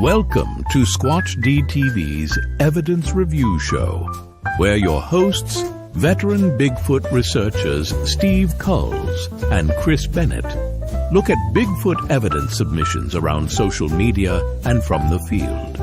Welcome to Squatch-D TV's Evidence Review Show, where your hosts, veteran Bigfoot researchers Steve Kulls and Chris Bennett, look at Bigfoot evidence submissions around social media and from the field.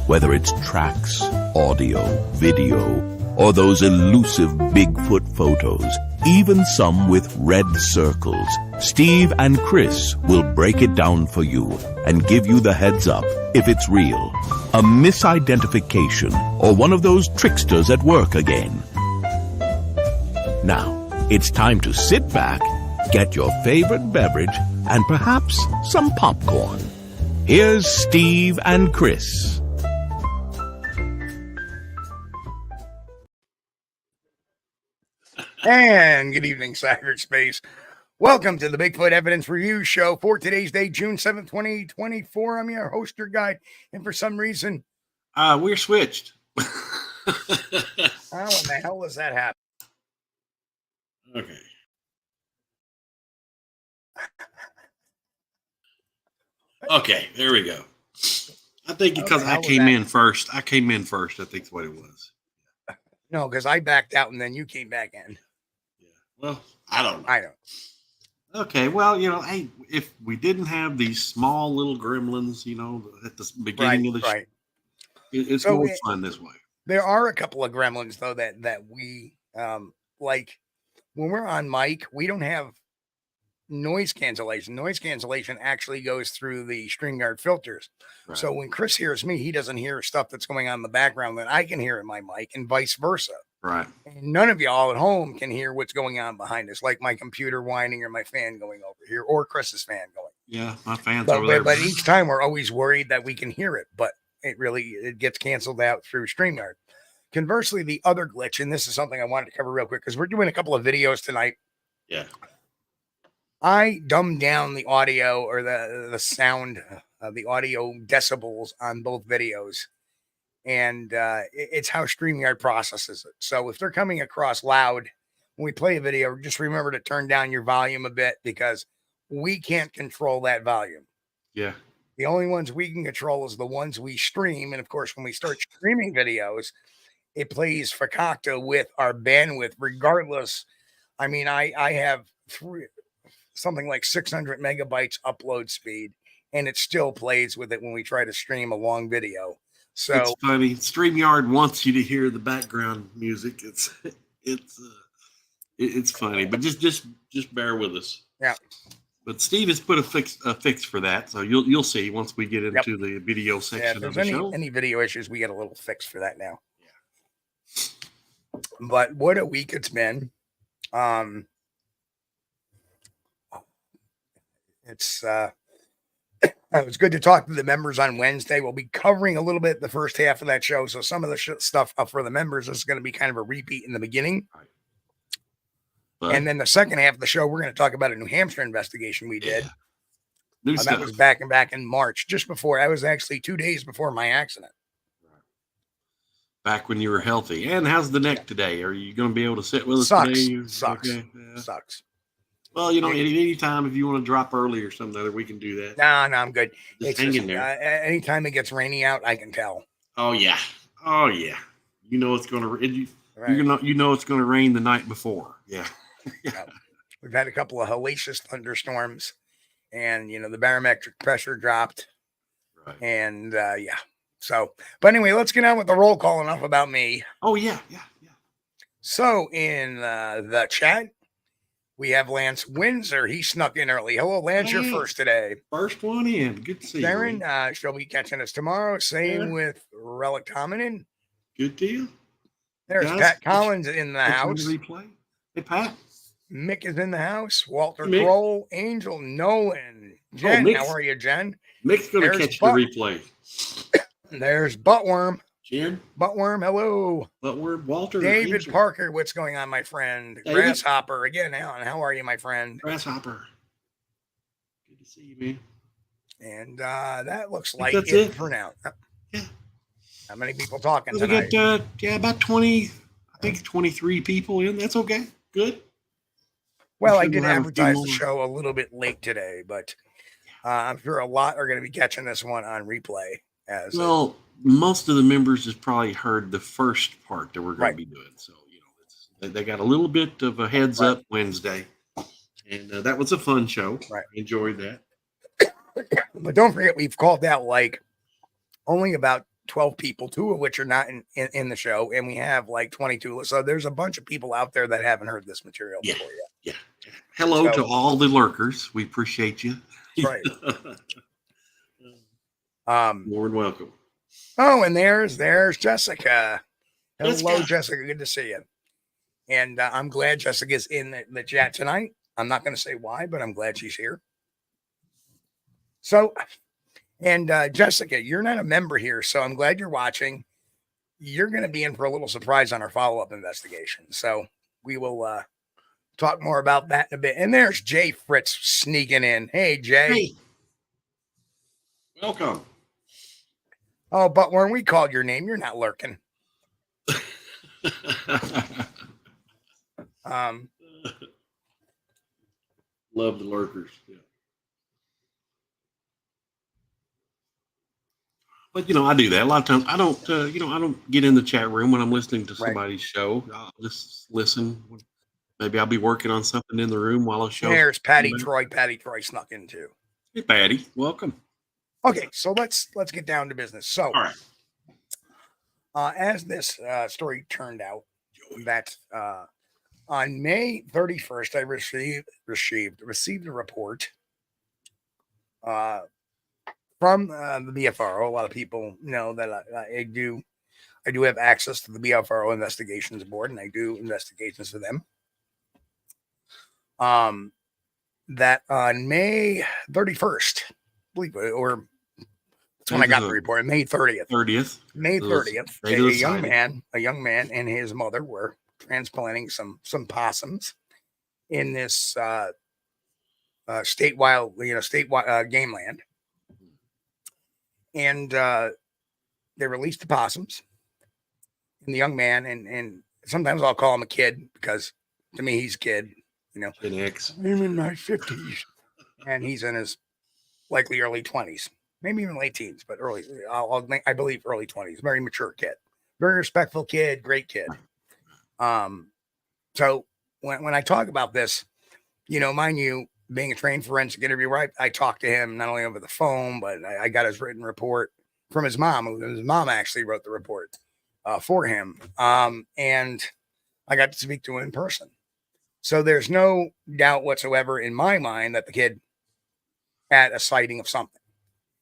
Whether it's tracks, audio, video, or those elusive Bigfoot photos, even some with red circles, Steve and Chris will break it down for you and give you the heads up if it's real, a misidentification, or one of those tricksters at work again. Now, it's time to sit back, get your favorite beverage, and perhaps some popcorn. Here's Steve and Chris. And good evening, cyberspace. Welcome to the Bigfoot Evidence Review Show for today's day, June 7th, 2024. I'm your host, your guide, and for some reason... we're switched. How in the hell does that happen? Okay. Okay, there we go. I think because I came in first. I came in first, I think that's what it was. No, because I backed out and then you came back in. Yeah. Well, I don't know. I know. Okay, well, hey, if we didn't have these small little gremlins, at the beginning of the show, it's more fun this way. There are a couple of gremlins, though, that we like. When we're on mic, we don't have noise cancellation. Noise cancellation actually goes through the StreamYard filters. Right. So when Chris hears me, he doesn't hear stuff that's going on in the background that I can hear in my mic, and vice versa. Right. And none of y'all at home can hear what's going on behind us, like my computer whining or my fan going over here or Chris's fan going. Yeah, my fan's over there. But each time we're always worried that we can hear it, but it gets canceled out through StreamYard. Conversely, the other glitch, and this is something I wanted to cover real quick because we're doing a couple of videos tonight. Yeah. I dumbed down the audio or the sound, the audio decibels on both videos. And it's how StreamYard processes it. So if they're coming across loud when we play a video, just remember to turn down your volume a bit because we can't control that volume. Yeah. The only ones we can control is the ones we stream. And of course, when we start streaming videos, it plays facacto with our bandwidth regardless. I mean, I have something like 600 megabytes upload speed, and it still plays with it when we try to stream a long video. So it's funny. StreamYard wants you to hear the background music. It's funny, but just bear with us. Yeah. But Steve has put a fix for that, so you'll see once we get into the video section of the show. Any video issues, we get a little fix for that now. Yeah. But what a week it's been. It was good to talk to the members on Wednesday. We'll be covering a little bit the first half of that show. So some of the stuff for the members is going to be kind of a repeat in the beginning. Right. And then the second half of the show, we're going to talk about a New Hampshire investigation we did. New stuff. That was back in March, just before. I was actually 2 days before my accident. Back when you were healthy. And how's the neck today? Are you going to be able to sit with us today? Sucks. Okay. Yeah. Sucks. Well, anytime if you want to drop early or something, we can do that. No, I'm good. Just hang in there. Anytime it gets rainy out, I can tell. Oh yeah. You know it's going to. You know it's going to rain the night before. Yeah. We've had a couple of hellacious thunderstorms, and the barometric pressure dropped. Right. And So, but anyway, let's get on with the roll call. Enough about me. Oh yeah. So in the chat, we have Lance Windsor. He snuck in early. Hello, Lance. You're first today. First one in. Good to see you. Darren, she'll be catching us tomorrow. Same with Relic Hominin. Good deal. There's Pat Collins in the house. Replay. Hey, Pat. Mick is in the house. Walter Kroll, Angel Nolan. Jen, how are you, Jen? Mick's going to catch the replay. There's Buttworm. Jen. Buttworm, hello. Buttworm, Walter. David Angel. Parker, what's going on, my friend? David? Grasshopper, again, Alan, how are you, my friend? Grasshopper. Good to see you, man. And that looks like it for now. Yeah. How many people talking we tonight? Got, about 20, I think 23 people in. That's okay. Good. Well, I did advertise the show a little bit late today, but I'm sure a lot are going to be catching this one on replay. Well, most of the members has probably heard the first part that we're going to be doing. So, they got a little bit of a heads up Wednesday. And that was a fun show. Right. I enjoyed that. But don't forget, we've called out like only about 12 people, 2 of which are not in the show. And we have like 22. So there's a bunch of people out there that haven't heard this material before yet. Yeah. Hello to all the lurkers. We appreciate you. Right. More than welcome. Oh, and there's Jessica. Hello, Jessica. Good to see you. And I'm glad Jessica's in the chat tonight. I'm not going to say why, but I'm glad she's here. So, and Jessica, you're not a member here, so I'm glad you're watching. You're going to be in for a little surprise on our follow-up investigation. So we will talk more about that in a bit. And there's Jay Fritz sneaking in. Hey, Jay. Hey. Welcome. Oh, but when we called your name, you're not lurking. Love the lurkers. Yeah. But I do that a lot of times. I don't. I don't get in the chat room when I'm listening to somebody's show. I'll just listen. Maybe I'll be working on something in the room while I show. There's Patty Troy. Patty Troy snuck in too. Hey, Patty, welcome. Okay, so let's get down to business. So, all right. As this story turned out, that on May 31st, I received a report from the BFRO. A lot of people know that I do have access to the BFRO investigations board, and I do investigations for them. That on May 31st, I believe, or that's when I got the report, May 30th. May 30th, a young man and his mother were transplanting some possums in this statewide game land. And they released the possums. And the young man, and sometimes I'll call him a kid because to me he's a kid, Gen X. I'm in my 50s. And he's in his likely early 20s, maybe even late teens, but early, I believe early 20s. Very mature kid, very respectful kid, great kid. So when I talk about this, mind you, being a trained forensic interviewer, I talked to him not only over the phone, but I got his written report from his mom. His mom actually wrote the report for him. And I got to speak to him in person. So there's no doubt whatsoever in my mind that the kid had a sighting of something.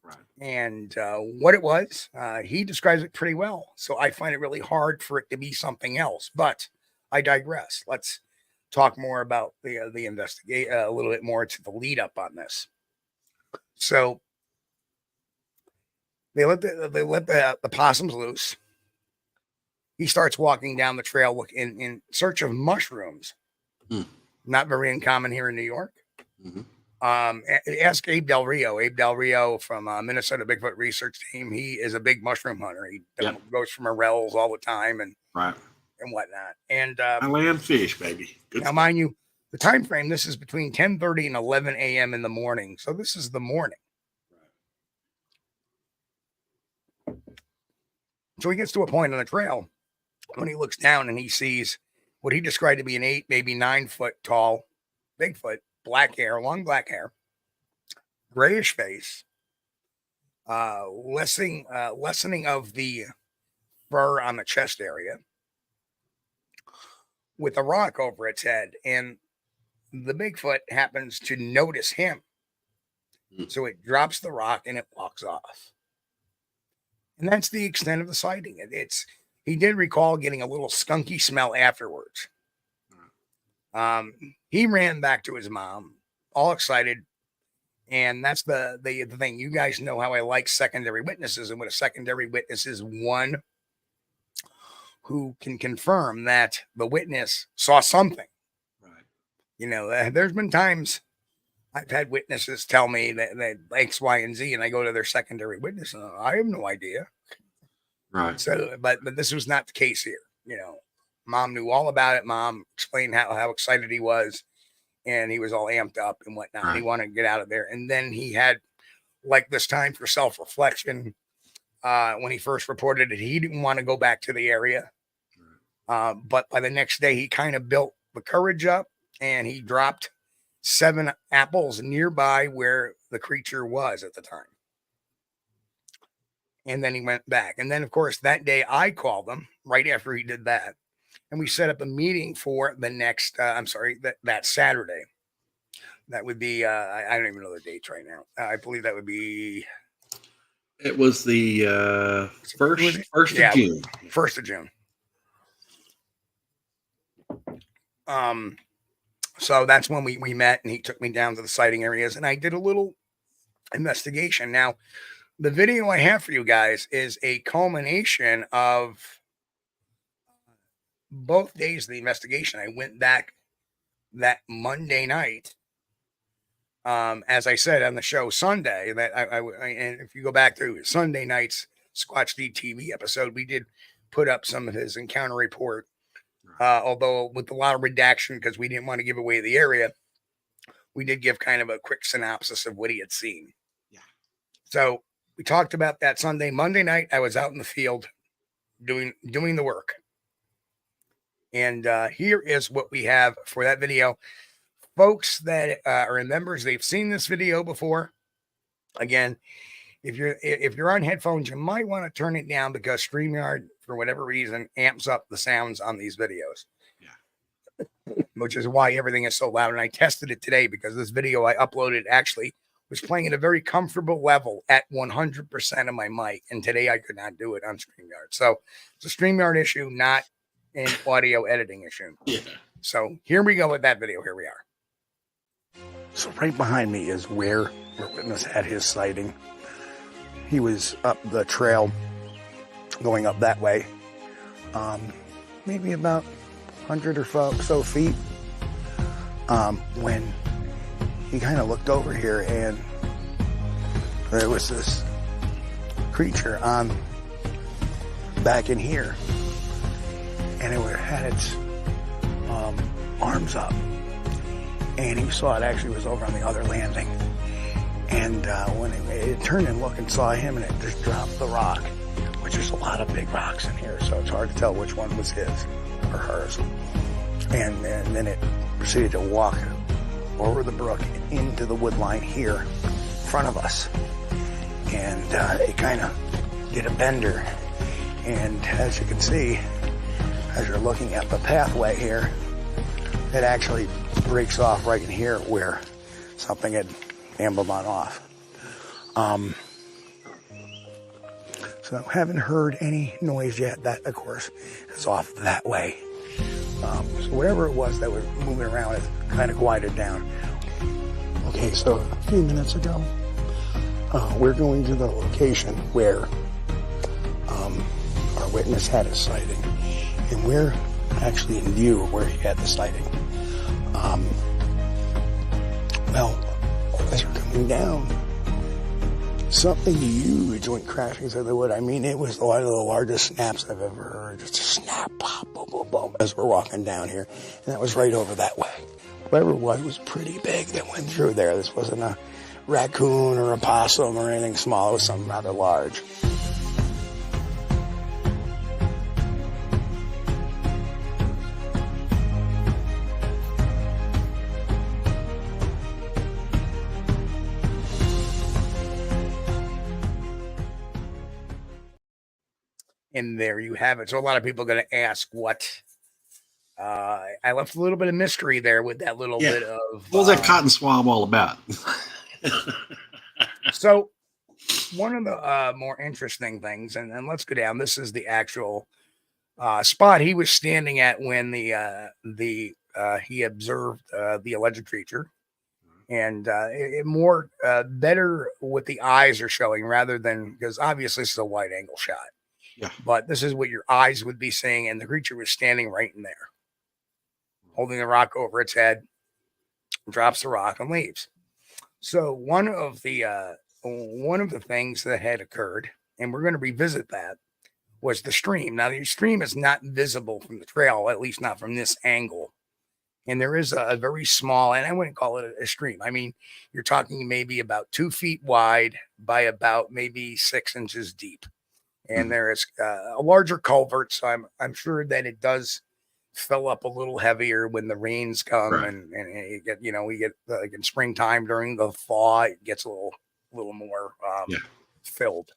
Right. And what it was, he describes it pretty well. So I find it really hard for it to be something else, but I digress. Let's talk more about the investigate a little bit more to the lead up on this. So they let the possums loose. He starts walking down the trail in search of mushrooms. Not very uncommon here in New York. Mm-hmm. Ask Abe Del Rio. Abe Del Rio from Minnesota Bigfoot Research Team. He is a big mushroom hunter. He goes for morels all the time and whatnot. And I land fish, baby. Good now, mind you, the time frame. This is between 10:30 and 11 a.m. in the morning. So this is the morning. Right. So he gets to a point on the trail when he looks down and he sees what he described to be an 8, maybe 9 foot tall Bigfoot. Black hair, long black hair, grayish face, lessening of the fur on the chest area, with a rock over its head. And the Bigfoot happens to notice him. So it drops the rock and it walks off. And that's the extent of the sighting. He did recall getting a little skunky smell afterwards. He ran back to his mom, all excited. And that's the thing. You guys know how I like secondary witnesses. And what a secondary witness is, one who can confirm that the witness saw something. Right. There's been times I've had witnesses tell me that X, Y, and Z, and I go to their secondary witness, and I have no idea. Right. So, but this was not the case here. Mom knew all about it. Mom explained how excited he was, and he was all amped up and whatnot. Right. He wanted to get out of there. And then he had like this time for self-reflection. When he first reported it, he didn't want to go back to the area. But by the next day, he kind of built the courage up, and he dropped 7 apples nearby where the creature was at the time. And then he went back. And then, of course, that day I called him right after he did that. And we set up a meeting for the next, that Saturday. That would be, I don't even know the dates right now. I believe that would be. It was the first of June. 1st of June. So that's when we met, and he took me down to the sighting areas, and I did a little investigation. Now, the video I have for you guys is a culmination of both days of the investigation. I went back that Monday night. As I said on the show Sunday, that I and if you go back to Sunday night's Squatch-D TV episode, we did put up some of his encounter report, although with a lot of redaction because we didn't want to give away the area. We did give kind of a quick synopsis of what he had seen. Yeah. So we talked about that Sunday. Monday night, I was out in the field doing the work. And here is what we have for that video. Folks that are members, they've seen this video before. Again, if you're on headphones, you might want to turn it down because StreamYard, for whatever reason, amps up the sounds on these videos. Yeah. Which is why everything is so loud. And I tested it today because this video I uploaded actually was playing at a very comfortable level at 100% of my mic. And today I could not do it on StreamYard. So it's a StreamYard issue, not an audio editing issue. Yeah. So here we go with that video. Here we are. So right behind me is where our witness had his sighting. He was up the trail going up that way. Maybe about 100 or so feet. When he kind of looked over here and there was this creature on back in here. And it had its arms up. And he saw it actually was over on the other landing. And when it turned and looked and saw him, and it just dropped the rock, which there's a lot of big rocks in here, so it's hard to tell which one was his or hers. And then it proceeded to walk over the brook into the wood line here in front of us. And it kind of did a bender. And as you can see, as you're looking at the pathway here, it actually breaks off right in here where something had ambled on off. So haven't heard any noise yet. That, of course, is off that way. So whatever it was that was moving around, it kind of quieted down. Okay, so a few minutes ago, we're going to the location where our witness had his sighting. And we're actually in view of where he had the sighting. Well, as we're coming down, something huge went crashing through the wood. I mean, it was one of the largest snaps I've ever heard. Just a snap, pop, boom, boom, boom, as we're walking down here. And that was right over that way. Whatever it was pretty big that went through there. This wasn't a raccoon or a possum or anything small. It was something rather large. And there you have it. So a lot of people are going to ask what I left a little bit of mystery there with that little bit of what was that cotton swab all about? So one of the more interesting things, and let's go down. This is the actual spot he was standing at when he observed the alleged creature, and better what the eyes are showing rather than, because obviously this is a wide angle shot. Yeah. But this is what your eyes would be seeing, and the creature was standing right in there, holding the rock over its head, drops the rock and leaves. So one of the things that had occurred, and we're going to revisit that, was the stream. Now the stream is not visible from the trail, at least not from this angle. And there is a very small, and I wouldn't call it a stream. I mean, you're talking maybe about 2 feet wide by about maybe 6 inches deep. And there is a larger culvert, so I'm sure that it does fill up a little heavier when the rains come, and you get, we get like in springtime during the thaw, it gets a little more filled.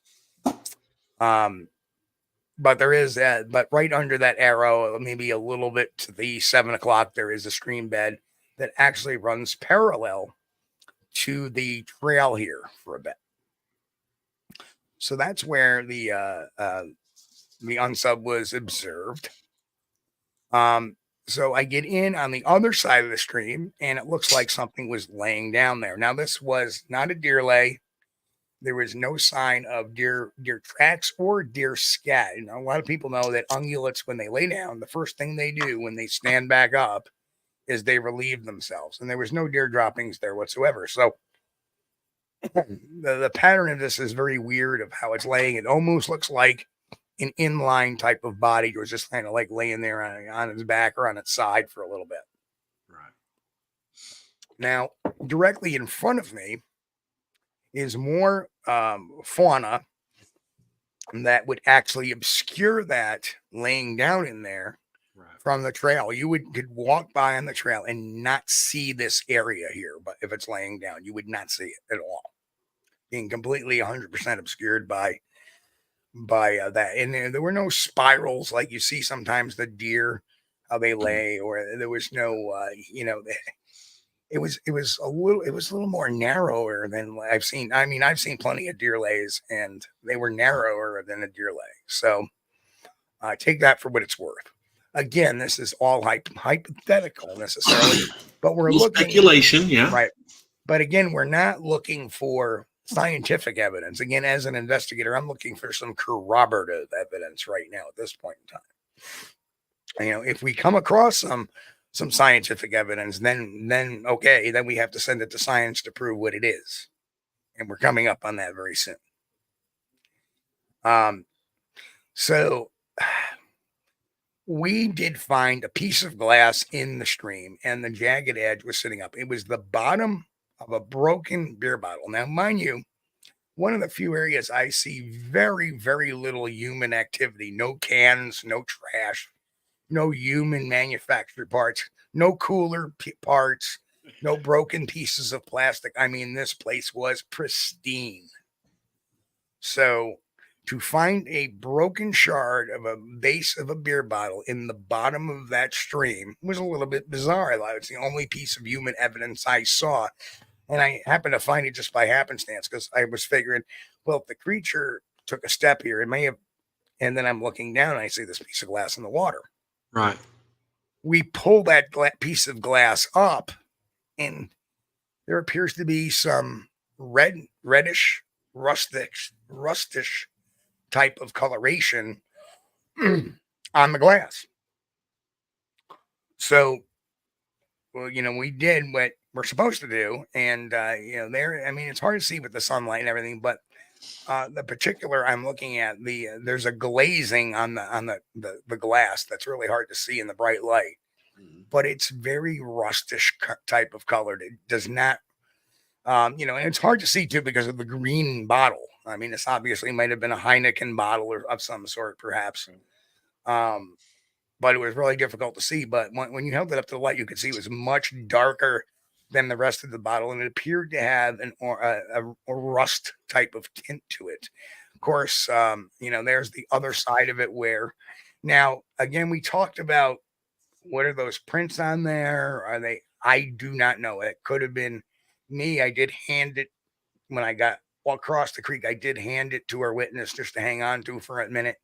But there is that, but right under that arrow, maybe a little bit to the 7 o'clock, there is a stream bed that actually runs parallel to the trail here for a bit. So that's where the unsub was observed. So I get in on the other side of the stream, and it looks like something was laying down there. Now, this was not a deer lay. There was no sign of deer tracks or deer scat. A lot of people know that ungulates, when they lay down, the first thing they do when they stand back up is they relieve themselves. And there was no deer droppings there whatsoever. So the pattern of this is very weird of how it's laying. It almost looks like an inline type of body. It was just kind of like laying there on its back or on its side for a little bit. Right. Now, directly in front of me is more fauna that would actually obscure that laying down in there from the trail. You could walk by on the trail and not see this area here, but if it's laying down, you would not see it at all, being completely 100% obscured by that. And there were no spirals like you see sometimes the deer, how they lay, or there was no it was a little more narrower than I've seen. I mean, I've seen plenty of deer lays, and they were narrower than a deer lay. So take that for what it's worth. Again, this is all hypothetical necessarily, but we're looking speculation, yeah, right. But again, we're not looking for scientific evidence. Again, as an investigator, I'm looking for some corroborative evidence right now at this point in time. If we come across some scientific evidence, then okay, then we have to send it to science to prove what it is. And we're coming up on that very soon. So we did find a piece of glass in the stream, and the jagged edge was sitting up. It was the bottom of a broken beer bottle. Now, mind you, one of the few areas I see very, very little human activity. No cans, no trash, no human manufactured parts, no cooler parts, no broken pieces of plastic. I mean, this place was pristine. So to find a broken shard of a base of a beer bottle in the bottom of that stream was a little bit bizarre. It's the only piece of human evidence I saw. And I happened to find it just by happenstance, because I was figuring, well, if the creature took a step here, it may have. And then I'm looking down and I see this piece of glass in the water. Right. We pull that piece of glass up, and there appears to be some reddish, rustish type of coloration on the glass. So, well, we did what we're supposed to do, and there. I mean, it's hard to see with the sunlight and everything, but the particular I'm looking at, there's a glazing on the glass that's really hard to see in the bright light, but it's very rustish type of colored. It does not, and it's hard to see too because of the green bottle. I mean, this obviously might have been a Heineken bottle or of some sort, perhaps. But it was really difficult to see. But when you held it up to the light, you could see it was much darker than the rest of the bottle, and it appeared to have a rust type of tint to it. Of course, there's the other side of it where, now, again, we talked about, what are those prints on there? Are they? I do not know. It could have been me. I did hand it when I got across the creek. I did hand it to our witness just to hang on to for a minute.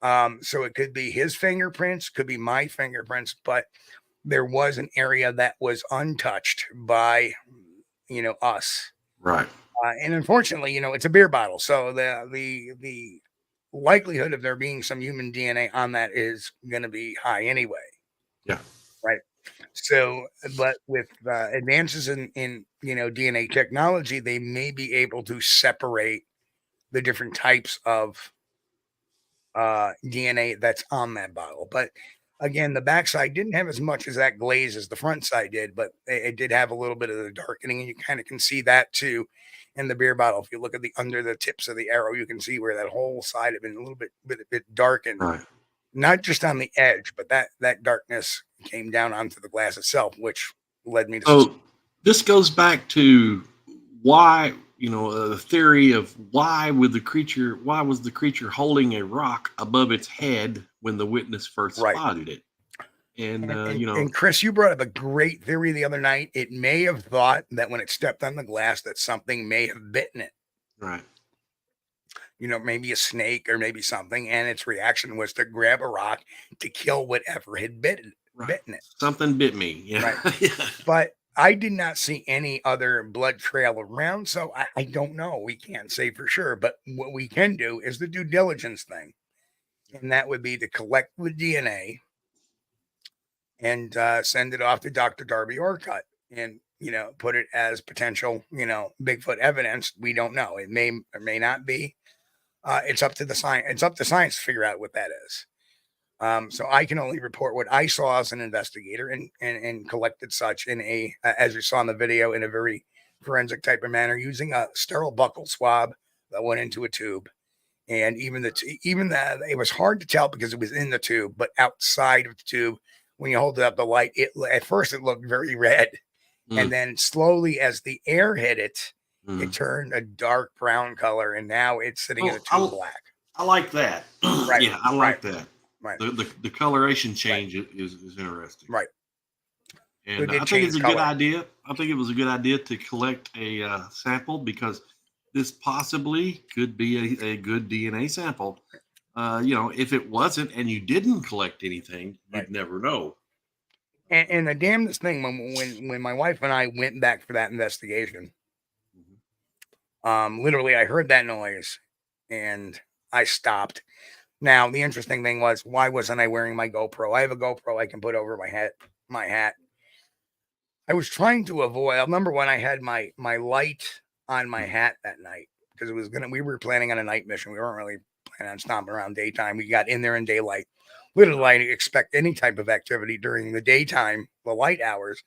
So it could be his fingerprints, could be my fingerprints, but there was an area that was untouched by, us. Right. And unfortunately, it's a beer bottle. So the likelihood of there being some human DNA on that is going to be high anyway. Yeah. Right. So, but with advances in DNA technology, they may be able to separate the different types of DNA that's on that bottle. But Again, the backside didn't have as much as that glaze as the front side did, but it did have a little bit of the darkening, and you kind of can see that too in the beer bottle. If you look at the under the tips of the arrow, you can see where that whole side had been a little bit darkened, Right. not just on the edge, but that darkness came down onto the glass itself, which led me to. So this goes back to why, the theory of why was the creature holding a rock above its head when the witness first spotted it? And Chris, you brought up a great theory the other night. It may have thought that when it stepped on the glass that something may have bitten it. Right. Maybe a snake or maybe something, and its reaction was to grab a rock to kill whatever had bitten it. Something bit me. Yeah. Right. Yeah. But I did not see any other blood trail around, so I don't know. We can't say for sure, but what we can do is the due diligence thing, and that would be to collect the DNA and send it off to Dr. Darby Orcutt and, put it as potential, Bigfoot evidence. We don't know. It may or may not be. It's up to the science. It's up to science to figure out what that is. So I can only report what I saw as an investigator and collected such in as you saw in the video, in a very forensic type of manner, using a sterile buccal swab that went into a tube. And even it was hard to tell because it was in the tube, but outside of the tube, when you hold it up the light, at first it looked very red. And then slowly as the air hit it, it turned a dark brown color, and now it's sitting in a tube black. I like that. Right. Yeah, I like that. Right. The coloration change is interesting. Right. And I think it's a good idea. I think it was a good idea to collect a sample, because this possibly could be a good DNA sample. If it wasn't and you didn't collect anything, you'd never know. And the damnedest thing, when my wife and I went back for that investigation, literally I heard that noise and I stopped. Now, the interesting thing was, why wasn't I wearing my GoPro? I have a GoPro I can put over my hat. I was trying to avoid, number one, I had my light on my hat that night because we were planning on a night mission. We weren't really planning on stomping around daytime. We got in there in daylight. Little did I expect any type of activity during the daytime, the light hours.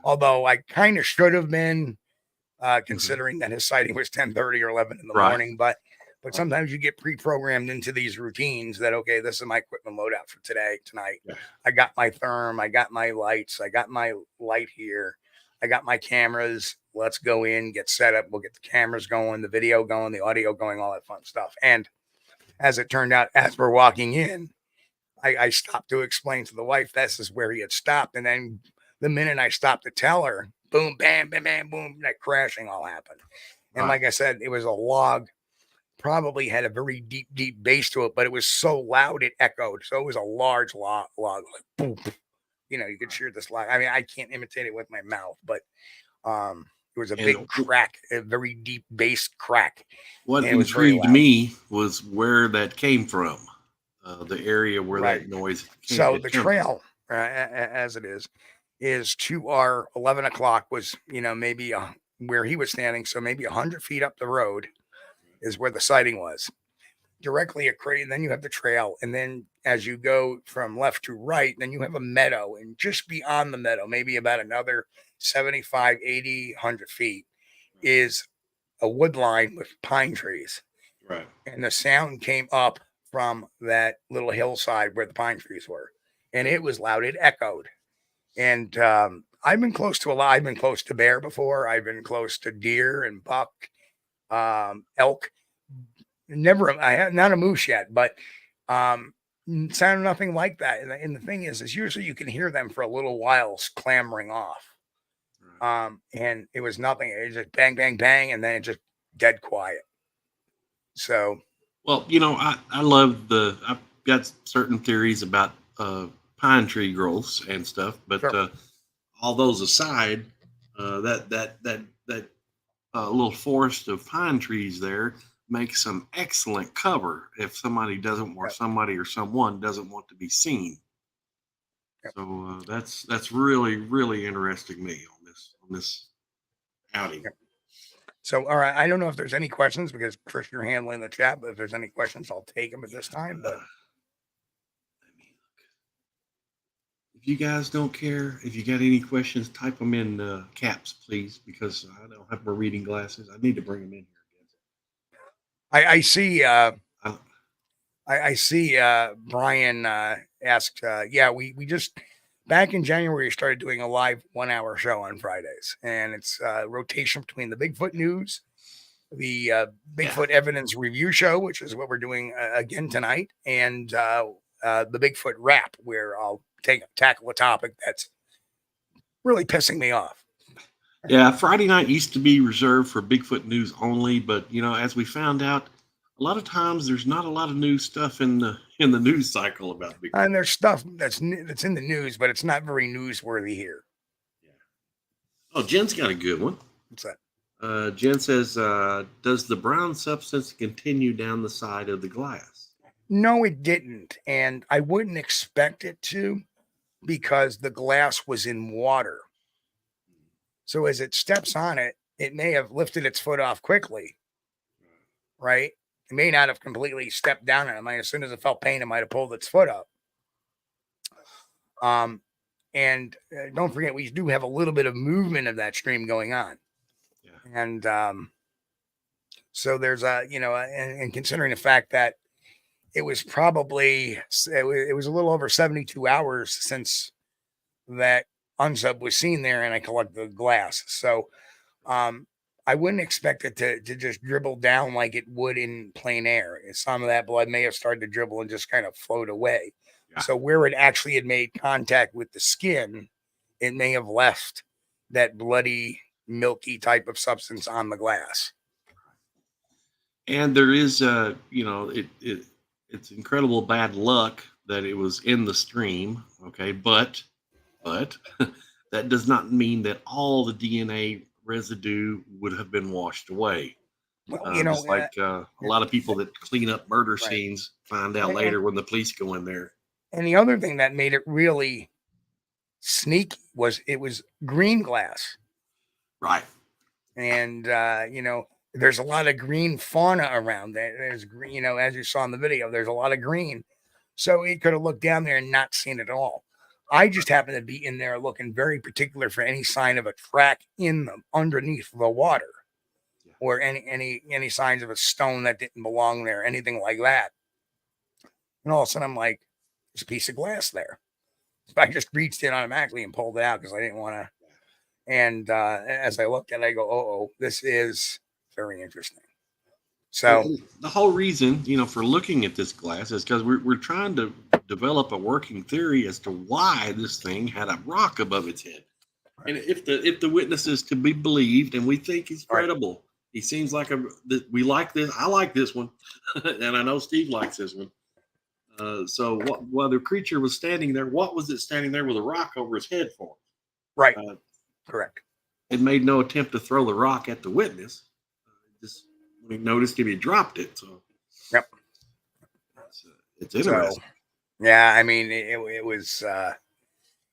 Although I kind of should have been, considering that his sighting was 10:30 or 11 in the morning. But sometimes you get pre-programmed into these routines that, okay, this is my equipment loadout for tonight. Yeah. I got my therm, I got my lights, I got my light here, I got my cameras. Let's go in, get set up. We'll get the cameras going, the video going, the audio going, all that fun stuff. And as it turned out, as we're walking in, I stopped to explain to the wife this is where he had stopped. And then the minute I stopped to tell her, boom, bam, bam, bam, boom, that crashing all happened. And like I said, it was a log, probably had a very deep, deep bass to it, but it was so loud it echoed. So it was a large log, like boom. You could hear this log. I mean, I can't imitate it with my mouth, but it was a big crack, a very deep bass crack. What intrigued me was where that came from. The area where that noise came. So the trail, as it is to our 11 o'clock was, maybe where he was standing. So maybe 100 feet up the road is where the sighting was. Directly and then you have the trail. And then as you go from left to right, then you have a meadow. And just beyond the meadow, maybe about another 75, 80, 100 feet is a wood line with pine trees. Right. And the sound came up from that little hillside where the pine trees were, and it was loud. It echoed. And I've been close to a lot. I've been close to bear before. I've been close to deer and buck, elk. Never, I have not a moose yet, but sounded nothing like that. And the thing is usually you can hear them for a little while clamoring off. And it was nothing. It was just bang, bang, bang, and then it just dead quiet. So. Well, I love I've got certain theories about pine tree growths and stuff, but all those aside, that little forest of pine trees there makes some excellent cover if somebody doesn't, or somebody or someone doesn't want to be seen. Yep. So that's really, really interesting me on this outing. Yep. So, all right, I don't know if there's any questions because Chris, you're handling the chat, but if there's any questions, I'll take them at this time. But if you guys don't care, if you got any questions, type them in caps, please, because I don't have my reading glasses. I need to bring them in here. I see. I see. Brian asked. Yeah, we just back in January started doing a live 1 hour show on Fridays, and it's rotation between the Bigfoot news, the Bigfoot evidence review show, which is what we're doing again tonight, and the Bigfoot rap, where I'll tackle a topic that's really pissing me off. Yeah, Friday night used to be reserved for Bigfoot news only, but as we found out, a lot of times there's not a lot of new stuff in the news cycle about Bigfoot. And there's stuff that's in the news, but it's not very newsworthy here. Yeah. Oh, Jen's got a good one. What's that? Jen says, does the brown substance continue down the side of the glass? No, it didn't. And I wouldn't expect it to, because the glass was in water. So as it steps on it, it may have lifted its foot off quickly, right? It may not have completely stepped down on it. As soon as it felt pain, it might have pulled its foot up. And don't forget, we do have a little bit of movement of that stream going on. Yeah. And so there's and considering the fact that it was probably, it was a little over 72 hours since that unsub was seen there and I collected the glass. So I wouldn't expect it to just dribble down like it would in plain air. Some of that blood may have started to dribble and just kind of float away. Yeah. So where it actually had made contact with the skin, it may have left that bloody, milky type of substance on the glass. And there is, it's incredible bad luck that it was in the stream. Okay, but that does not mean that all the DNA residue would have been washed away. Well, just like a lot of people that clean up murder scenes find out later when the police go in there. And the other thing that made it really sneaky was it was green glass. Right. And, there's a lot of green fauna around there. There's green, as you saw in the video, there's a lot of green. So it could have looked down there and not seen it all. I just happened to be in there looking very particular for any sign of a track underneath the water, or any signs of a stone that didn't belong there, anything like that. And all of a sudden I'm like, there's a piece of glass there. So I just reached in automatically and pulled it out because I didn't want to. And as I looked at it, I go, oh, this is very interesting. So the whole reason, for looking at this glass is because we're trying to develop a working theory as to why this thing had a rock above its head. Right. And if the witness is to be believed, and we think he's credible, right. He seems like we like this. I like this one, and I know Steve likes this one. So while the creature was standing there, what was it standing there with a rock over its head for? Right. Correct. It made no attempt to throw the rock at the witness. Just we noticed him, he dropped it. So, yep. It's interesting. So, yeah, I mean, it was,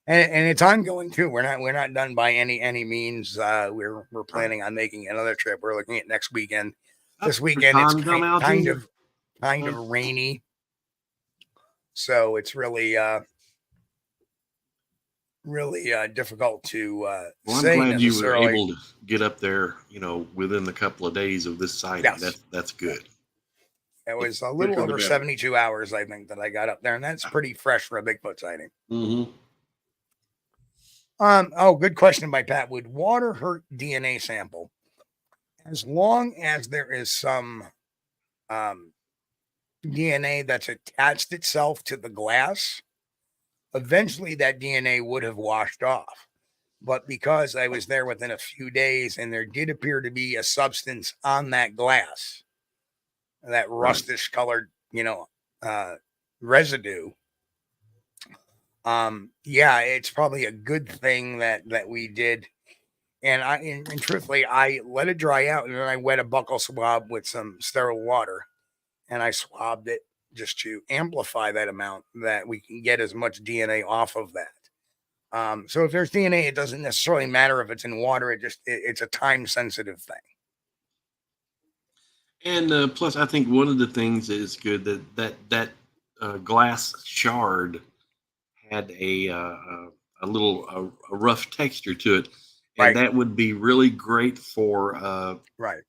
and it's ongoing too. We're not done by any means. We're planning on making another trip. We're looking at next weekend. This weekend it's kind of rainy, so it's really difficult to well, I'm glad you were able to get up there, within a couple of days of this sighting. Yes. That's good. It was a little over 72 hours, I think, that I got up there, and that's pretty fresh for a Bigfoot sighting. Mm-hmm. Good question by Pat. Would water hurt DNA sample? As long as there is some DNA that's attached itself to the glass, eventually that DNA would have washed off. But because I was there within a few days and there did appear to be a substance on that glass, that rustish colored, residue. It's probably a good thing that we did. And truthfully, I let it dry out and then I wet a buccal swab with some sterile water and I swabbed it just to amplify that amount that we can get as much DNA off of that. So if there's DNA, it doesn't necessarily matter if it's in water. It's a time sensitive thing. And plus, I think one of the things that is good that glass shard had a little a rough texture to it, and Right. that would be really great for right.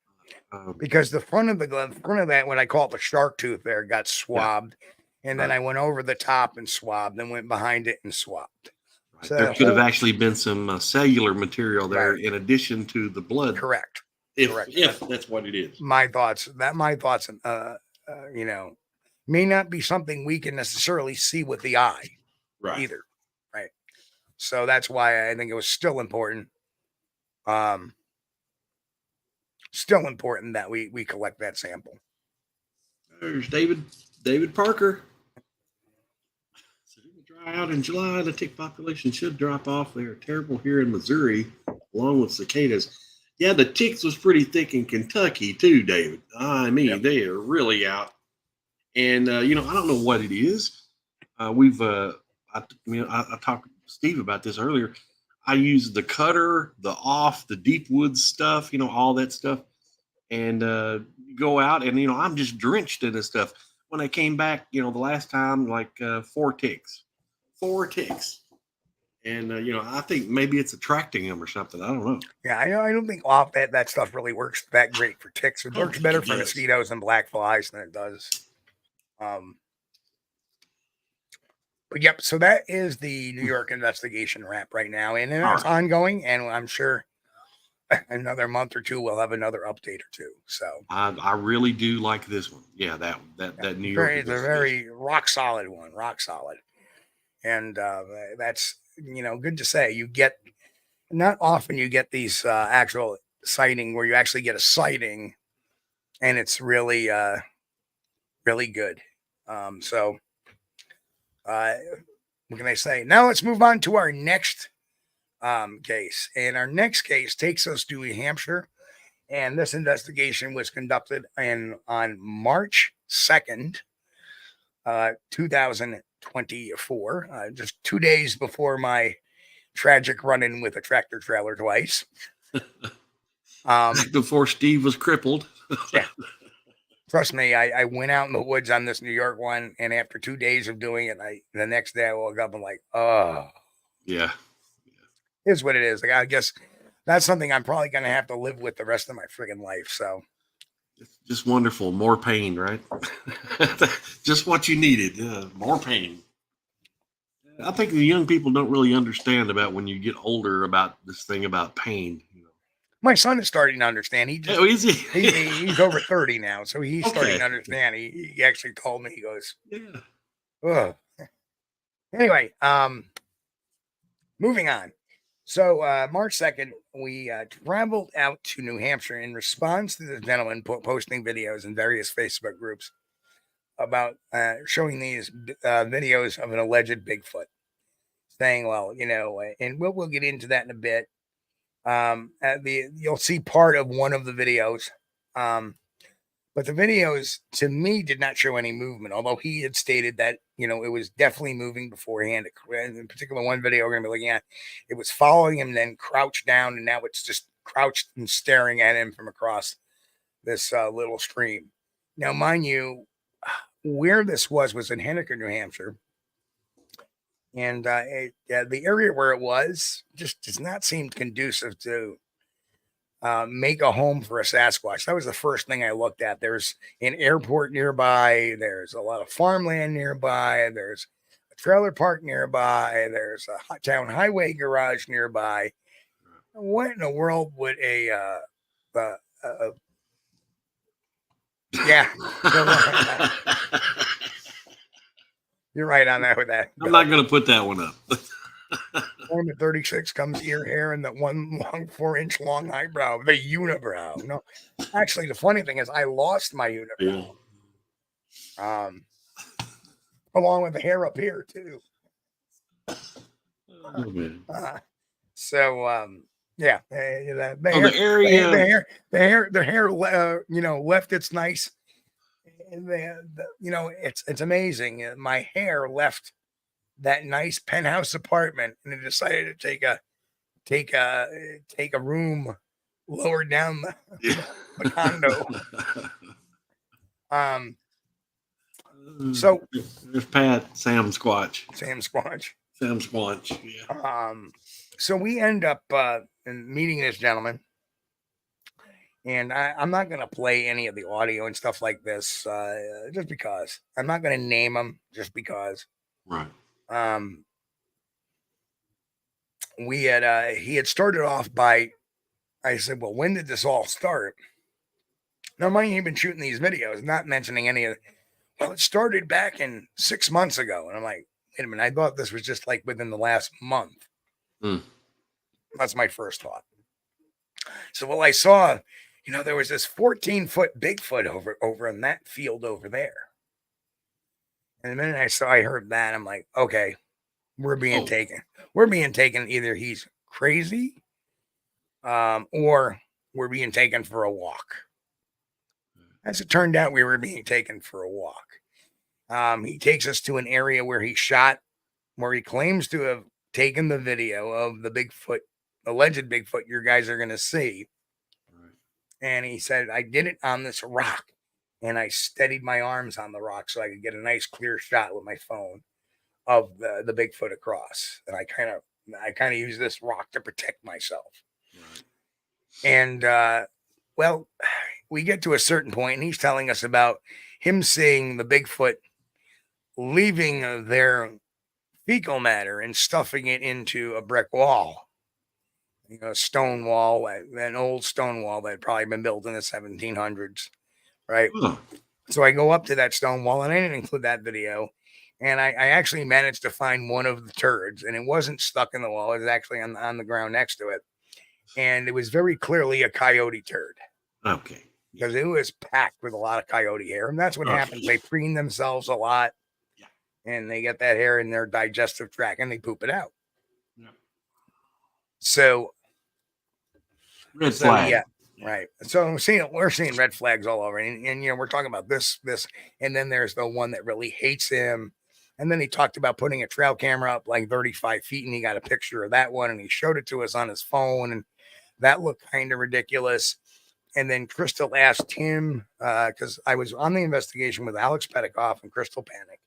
Because the front of that, what I call it the shark tooth there, got swabbed, and then I went over the top and swabbed, then went behind it and swabbed. Right. So There could have actually been some cellular material there Right. in addition to the blood. correct. If Correct. that's what it is. My thoughts, you know, may not be something we can necessarily see with the eye Right. either. Right. So that's why I think it was still important. Still important that we collect that sample. There's David Parker. So it will dry out in July. The tick population should drop off. They are terrible here in Missouri, along with cicadas. Yeah, the ticks was pretty thick in Kentucky too, David. I mean, they are really out. And I don't know what it is. I talked to Steve about this earlier. I use the cutter, the deep woods stuff, all that stuff, and go out and I'm just drenched in this stuff. When I came back, the last time, like 4 ticks, and I think maybe it's attracting them or something. I don't know. Yeah, I don't think off that stuff really works that great for ticks. It works better for mosquitoes and black flies than it does. But yep, so that is the New York investigation wrap right now, and it's ongoing, and I'm sure another month or two we'll have another update or two. So I really do like this one. Yeah, that New York. It's a very rock solid one, rock solid, and that's good to say. You get not often you get these actual sighting where you actually get a sighting, and it's really really good. So what can I say? Now let's move on to our next case. And our next case takes us to New Hampshire. And this investigation was conducted on March 2nd, 2024, just 2 days before my tragic run-in with a tractor trailer twice. Before Steve was crippled. Yeah. Trust me, I went out in the woods on this New York one, and after 2 days of doing it, the next day I woke up and like, oh. Yeah. Is what it is. Like, I guess that's something I'm probably going to have to live with the rest of my friggin' life. So it's just wonderful. More pain, right? Just what you needed. More pain. I think the young people don't really understand about when you get older about this thing about pain. My son is starting to understand. Is he? He's over 30 now, so he's starting to understand. He actually told me, he goes, yeah. Ugh. Anyway, moving on. So March 2nd, we traveled out to New Hampshire in response to the gentleman posting videos in various Facebook groups about showing these videos of an alleged Bigfoot, saying, well, and we'll get into that in a bit. You'll see part of one of the videos, but the videos to me did not show any movement, although he had stated that it was definitely moving beforehand. In particular, one video we're going to be looking at, it was following him, then crouched down, and now it's just crouched and staring at him from across this little stream. Now, mind you, where this was in Henniker, New Hampshire. And the area where it was just does not seem conducive to make a home for a Sasquatch. That was the first thing I looked at. There's an airport nearby. There's a lot of farmland nearby. There's a trailer park nearby. There's a town highway garage nearby. What in the world would yeah. You're right on that with that. I'm not going to put that one up. Form of 36 comes ear hair and that one long 4-inch long eyebrow, the unibrow. No, actually, the funny thing is I lost my unibrow. Yeah. Along with the hair up here too. Yeah, the hair, left its nice. It's amazing. My hair left that nice penthouse apartment, and it decided to take a room lower down the condo. So there's Pat Sam Squatch. Sam Squatch, yeah. So we end up meeting this gentleman. And I'm not going to play any of the audio and stuff like this just because. I'm not going to name him just because. Right. He had started off by, I said, well, when did this all start? Now, mind you, you've been shooting these videos, not mentioning any of it. Well, it started back in 6 months ago. And I'm like, wait a minute, I thought this was just like within the last month. That's my first thought. So, well, I saw, there was this 14-foot Bigfoot over in that field over there. And the minute I heard that, I'm like, okay, we're being taken. We're being taken. Either he's crazy, or we're being taken for a walk. As it turned out, we were being taken for a walk. He takes us to an area where he claims to have taken the video of the Bigfoot, alleged Bigfoot your guys are going to see. Right. And he said, I did it on this rock. And I steadied my arms on the rock so I could get a nice clear shot with my phone of the Bigfoot across. And I kind of use this rock to protect myself. Right. And, well, we get to a certain point and he's telling us about him seeing the Bigfoot leaving their fecal matter and stuffing it into a brick wall, a stone wall, an old stone wall that had probably been built in the 1700s. Right. So I go up to that stone wall and I didn't include that video. And I actually managed to find one of the turds, and it wasn't stuck in the wall. It was actually on the ground next to it. And it was very clearly a coyote turd. Okay. Because it was packed with a lot of coyote hair. And that's what happens. They preen themselves a lot. Yeah. And they get that hair in their digestive tract and they poop it out. Yeah. So. Red flag. Yeah. Right. So we're seeing red flags all over. And we're talking about this. And then there's the one that really hates him. And then he talked about putting a trail camera up like 35 feet. And he got a picture of that one. And he showed it to us on his phone. And that looked kind of ridiculous. And then Crystal asked him, because I was on the investigation with Alex Petikoff and Crystal Panic,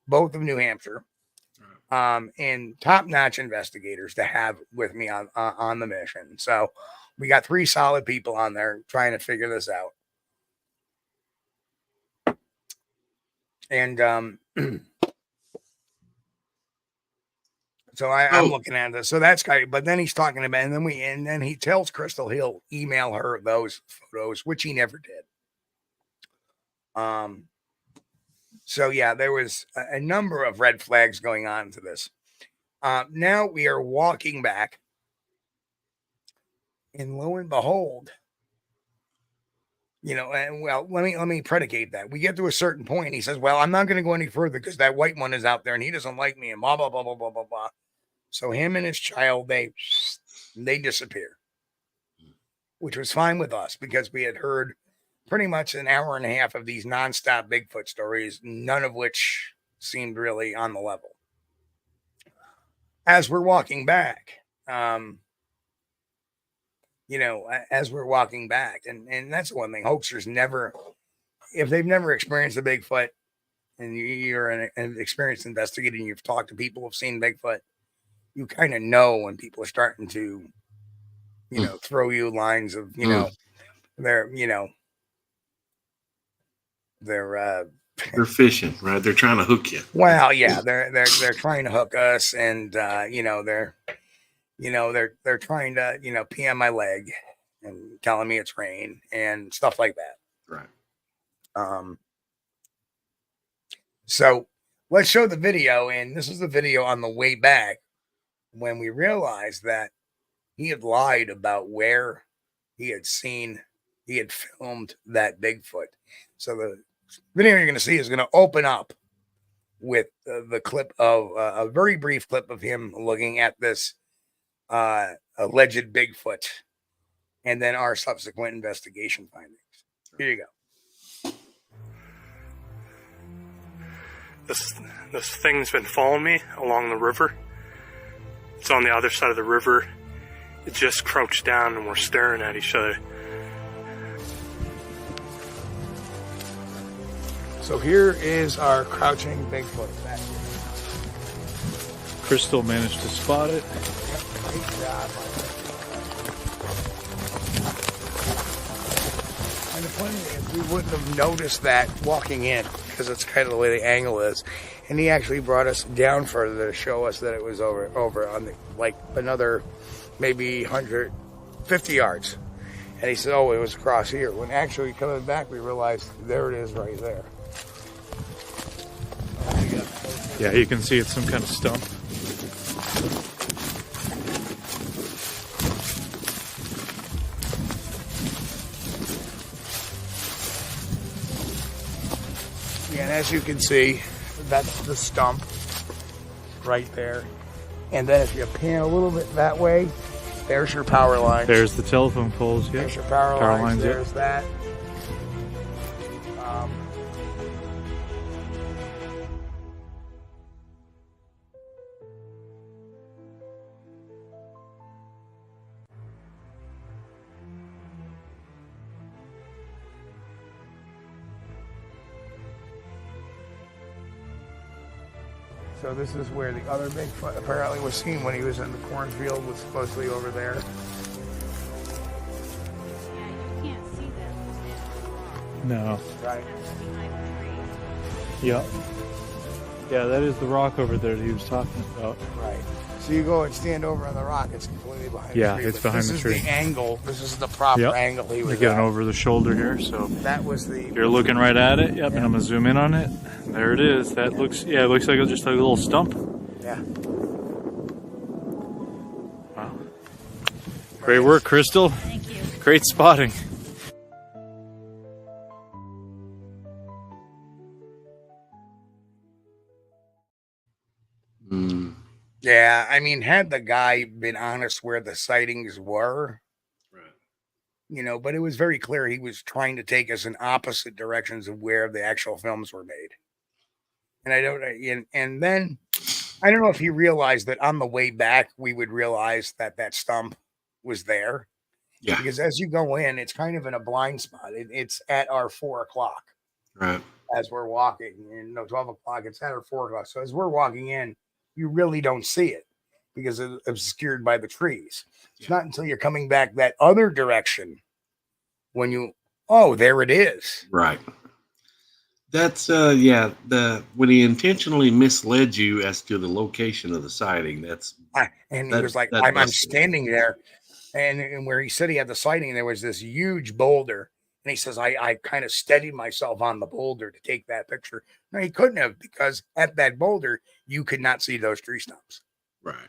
both of New Hampshire, and top-notch investigators to have with me on the mission. So we got 3 solid people on there trying to figure this out. And so I'm looking at this. So that's guy, but then he's talking about, and then he tells Crystal he'll email her those photos, which he never did. So yeah, there was a number of red flags going on to this. Now we are walking back, and lo and behold, and well, let me predicate that. We get to a certain point, and he says, well, I'm not going to go any further because that white one is out there and he doesn't like me and blah, blah, blah, blah, blah, blah, blah. So him and his child, they disappear, which was fine with us because we had heard pretty much an hour and a half of these nonstop Bigfoot stories, none of which seemed really on the level. As we're walking back, and that's the one thing, hoaxers never, if they've never experienced a Bigfoot and you're an experienced investigator and you've talked to people who've seen Bigfoot, you kind of know when people are starting to, throw you lines of, they're fishing, right? They're trying to hook you. Well, yeah, they're trying to hook us, and they're trying to pee on my leg and telling me it's rain and stuff like that. Right. So let's show the video, and this is the video on the way back when we realized that he had lied about where he had filmed that Bigfoot. So the video you're going to see is going to open up with the clip of a very brief clip of him looking at this alleged Bigfoot, and then our subsequent investigation findings. Here you go. This thing's been following me along the river. It's on the other side of the river. It just crouched down and we're staring at each other. So here is our crouching Bigfoot back here. Crystal managed to spot it. Great job. And the funny thing is, we wouldn't have noticed that walking in because it's kind of the way the angle is. And he actually brought us down further to show us that it was over on the, like another maybe 150 yards. And he said, oh, it was across here. When actually coming back, we realized there it is right there. Yeah, you can see it's some kind of stump. Yeah, and as you can see, that's the stump right there. And then if you pan a little bit that way, there's your power lines. There's the telephone poles. Yeah. There's your power lines. There's that. So this is where the other Bigfoot apparently was seen when he was in the cornfield, was supposedly over there. Yeah, you can't see that. No. Right. Yep. Yeah, that is the rock over there that he was talking about. Right. So you go and stand over on the rock, it's completely behind the tree. Yeah, it's behind the tree. This is the angle. This is the proper angle he was getting at. over the shoulder here, so that was the... You're looking right at it, and I'm going to zoom in on it. There it is. That looks, it looks like just like a little stump. Yeah. Wow. Great work, Crystal. Thank you. Great spotting. Yeah, I mean, had the guy been honest where the sightings were, you know, but it was very clear he was trying to take us in opposite directions of where the actual films were made. And I don't, and then I don't know if he realized that on the way back, we would realize that that stump was there. Yeah. Because as you go in, it's kind of in a blind spot. It's at our 4 o'clock. Right. As we're walking, and no, 12 o'clock, it's at our 4 o'clock. So as we're walking in, you really don't see it because it's obscured by the trees. It's not until you're coming back that other direction when you, oh, there it is. Right. That's when he intentionally misled you as to the location of the sighting. He was like, I'm standing there, and where he said he had the sighting, there was this huge boulder, and he says, I kind of steadied myself on the boulder to take that picture. No, he couldn't have, because at that boulder you could not see those tree stumps. Right.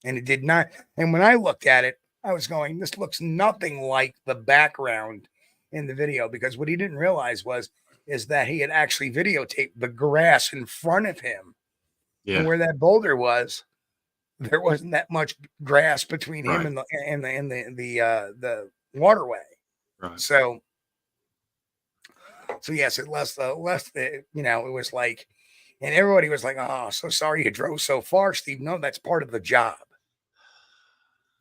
And it did not. And when I looked at it, I was going, this looks nothing like the background in the video, because what he didn't realize is that he had actually videotaped the grass in front of him. Yeah. And where that boulder was, there wasn't that much grass between him and the waterway. Right. So yes, it left it was like, and everybody was like, oh, so sorry you drove so far, Steve. No, that's part of the job.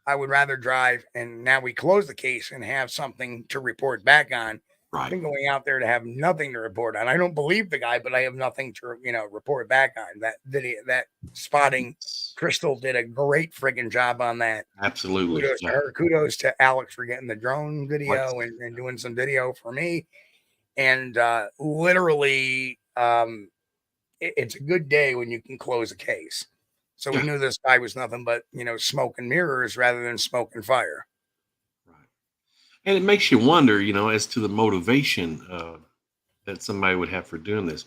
I would rather drive, and now we close the case and have something to report back on. Right. Than going out there to have nothing to report on. I don't believe the guy, but I have nothing to, report back on. That video, that spotting, Crystal did a great friggin' job on that. Absolutely. Kudos to her. Kudos to Alex for getting the drone video and doing some video for me. And literally, it's a good day when you can close a case. So we knew this guy was nothing but, smoke and mirrors rather than smoke and fire. Right. And it makes you wonder, as to the motivation that somebody would have for doing this.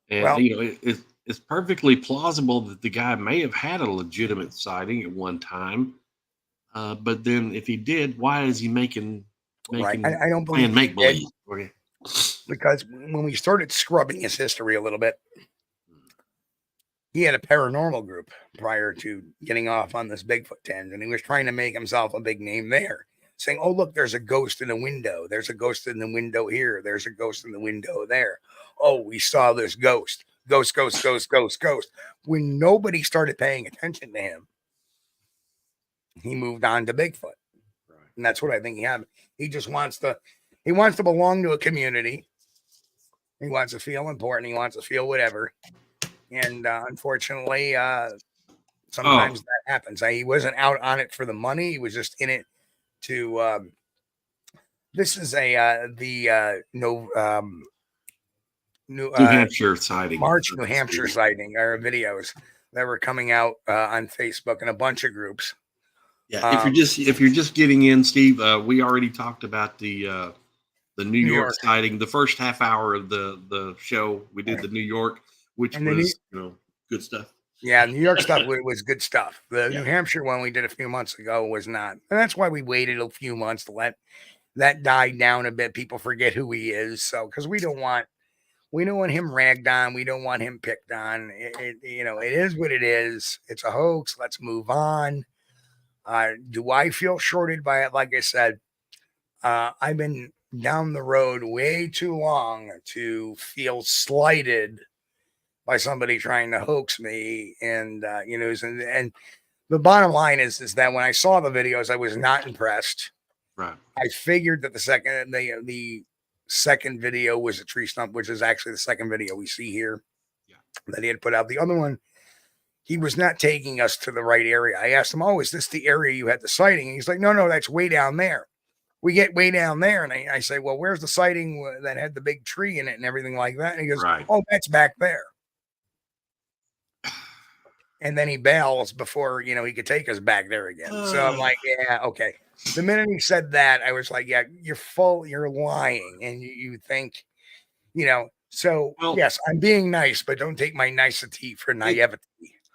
And, it's perfectly plausible that the guy may have had a legitimate sighting at one time. But then if he did, why is he making I don't believe make believe? Okay. Because when we started scrubbing his history a little bit, he had a paranormal group prior to getting off on this Bigfoot tangent, and he was trying to make himself a big name there, saying, oh, look, there's a ghost in the window. There's a ghost in the window here. There's a ghost in the window there. Oh, we saw this ghost. Ghost. When nobody started paying attention to him, he moved on to Bigfoot. Right. And that's what I think he had. He just wants to belong to a community. He wants to feel important. He wants to feel whatever. And unfortunately, Sometimes that happens. He wasn't out on it for the money. He was just in it to. This is New Hampshire sighting. March New Hampshire sighting or videos that were coming out on Facebook and a bunch of groups. Yeah, if you're just getting in, Steve, we already talked about the New York sighting. The first half hour of the show, we did the New York, which was good stuff. Yeah, New York stuff was good stuff. The New Hampshire one we did a few months ago was not, and that's why we waited a few months to let that die down a bit. People forget who he is, so because we don't want him ragged on. We don't want him picked on. It is what it is. It's a hoax. Let's move on. Do I feel shorted by it? Like I said, I've been down the road way too long to feel slighted by somebody trying to hoax me. And, and the bottom line is that when I saw the videos, I was not impressed. Right. I figured that the second video was a tree stump, which is actually the second video we see here that he had put out. The other one, he was not taking us to the right area. I asked him, is this the area you had the sighting? And he's like, no, that's way down there. We get way down there. And I say, well, where's the sighting that had the big tree in it and everything like that? And he goes, oh, that's back there. And then he bails before, he could take us back there again. So I'm like, yeah, okay. The minute he said that, I was like, yeah, you're lying. And you think, so yes, I'm being nice, but don't take my nicety for naivety.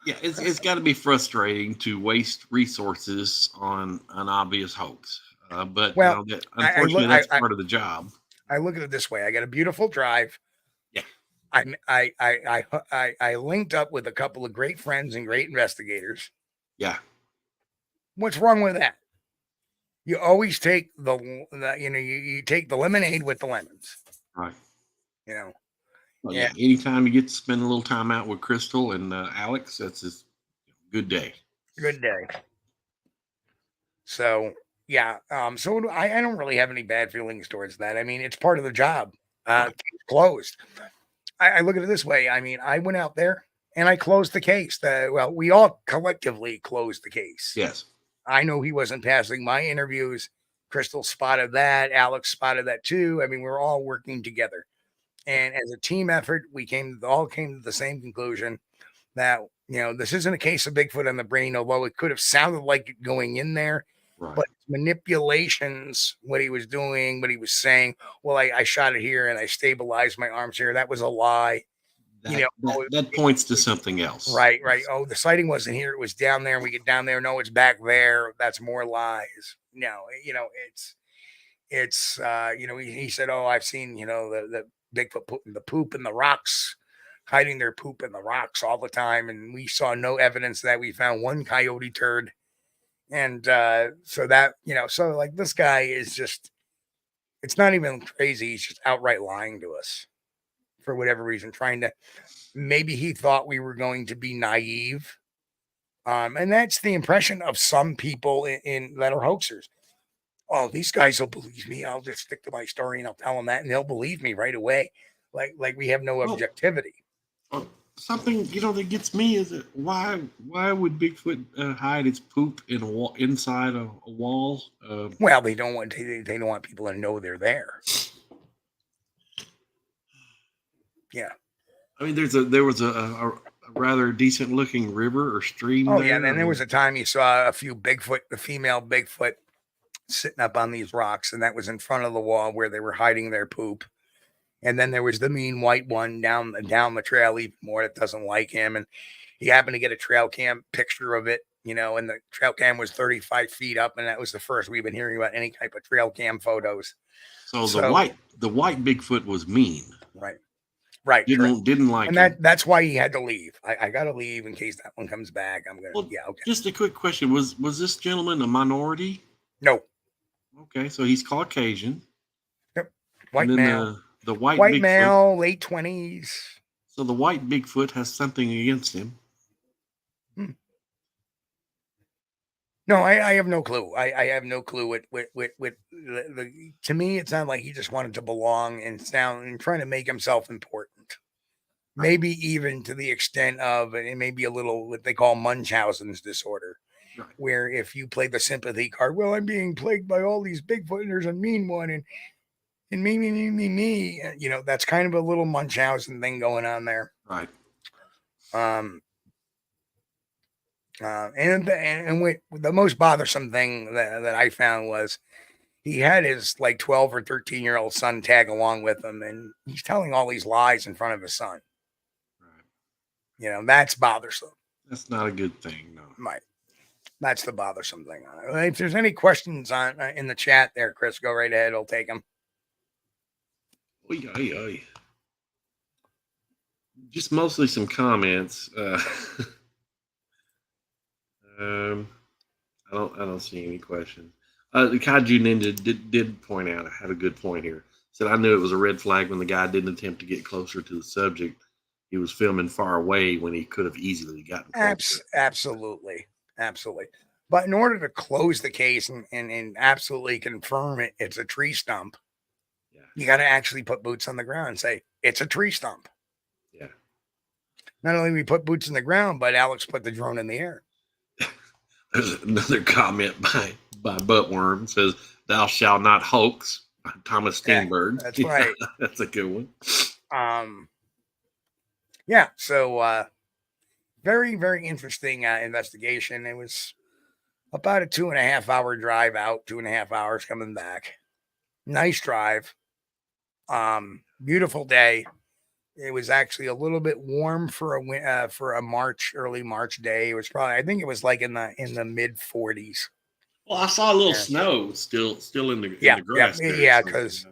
It's got to be frustrating to waste resources on an obvious hoax. But unfortunately, that's part of the job. I look at it this way. I got a beautiful drive. Yeah. I linked up with a couple of great friends and great investigators. Yeah. What's wrong with that? You always take you take the lemonade with the lemons. Right. Well, anytime you get to spend a little time out with Crystal and Alex, that's a good day. Good day. So, so I don't really have any bad feelings towards that. I mean, it's part of the job. Closed. I look at it this way. I mean, I went out there and I closed the case. We all collectively closed the case. Yes. I know he wasn't passing my interviews. Crystal spotted that. Alex spotted that too. I mean, we're all working together. And as a team effort, we all came to the same conclusion that, this isn't a case of Bigfoot on the brain, although it could have sounded like it going in there. Right. But manipulations, what he was doing, what he was saying, well, I shot it here and I stabilized my arms here. That was a lie. That points to something else. Right. Oh, the sighting wasn't here. It was down there. And we get down there. No, it's back there. That's more lies. No, it's he said, I've seen, the Bigfoot putting the poop in the rocks, hiding their poop in the rocks all the time. And we saw no evidence that. We found one coyote turd. And so that, so like this guy is just, it's not even crazy. He's just outright lying to us for whatever reason, maybe he thought we were going to be naive. And that's the impression of some people in that are hoaxers. Oh, these guys will believe me. I'll just stick to my story and I'll tell them that and they'll believe me right away. Like we have no objectivity. Something, that gets me is that why would Bigfoot hide its poop inside a wall? Well, they don't want people to know they're there. Yeah. I mean, there was a rather decent looking river or stream. Oh, yeah. And then there was a time you saw a female Bigfoot sitting up on these rocks, and that was in front of the wall where they were hiding their poop. And then there was the mean white one down the trail even more that doesn't like him. And he happened to get a trail cam picture of it, and the trail cam was 35 feet up. And that was the first we've been hearing about any type of trail cam photos. So the white Bigfoot was mean. Right. Didn't like him. And that's why he had to leave. I got to leave in case that one comes back. Okay. Just a quick question. Was this gentleman a minority? No. Okay. So he's Caucasian. Yep. White male. The white Bigfoot, male, late 20s. So the white Bigfoot has something against him. No, I have no clue. I have no clue with to me, it sounded like he just wanted to belong and trying to make himself important. maybe even to the extent of it may be a little what they call Munchausen's disorder, Right. where if you play the sympathy card, well, I'm being plagued by all these Bigfoot and there's a mean one and me, you know, that's kind of a little Munchausen thing going on there. Right. And what the most bothersome thing that I found was he had his like 12 or 13-year-old son tag along with him, and he's telling all these lies in front of his son. Right. You know, that's bothersome. That's not a good thing, no. Right. That's the bothersome thing. If there's any questions on in the chat there, Chris, go right ahead. I'll take them. Oy, oy, oy. Just mostly some comments. I don't see any questions. The Kaiju Ninja did point out, I had a good point here. Said, I knew it was a red flag when the guy didn't attempt to get closer to the subject. He was filming far away when he could have easily gotten closer. Absolutely. But in order to close the case and absolutely confirm it's a tree stump, Yeah. you got to actually put boots on the ground and say, it's a tree stump. Yeah. Not only we put boots in the ground, but Alex put the drone in the air. There's another comment by Buttworm, says, thou shalt not hoax. Thomas Steinberg. That's right. That's a good one. Yeah. So, very, very interesting investigation. It was about a 2.5 hour drive out, 2.5 hours coming back. Nice drive. Beautiful day. It was actually a little bit warm for a early March day. It was probably, I think it was like in the mid 40s. Well, I saw a little snow still in the grass. Yeah, because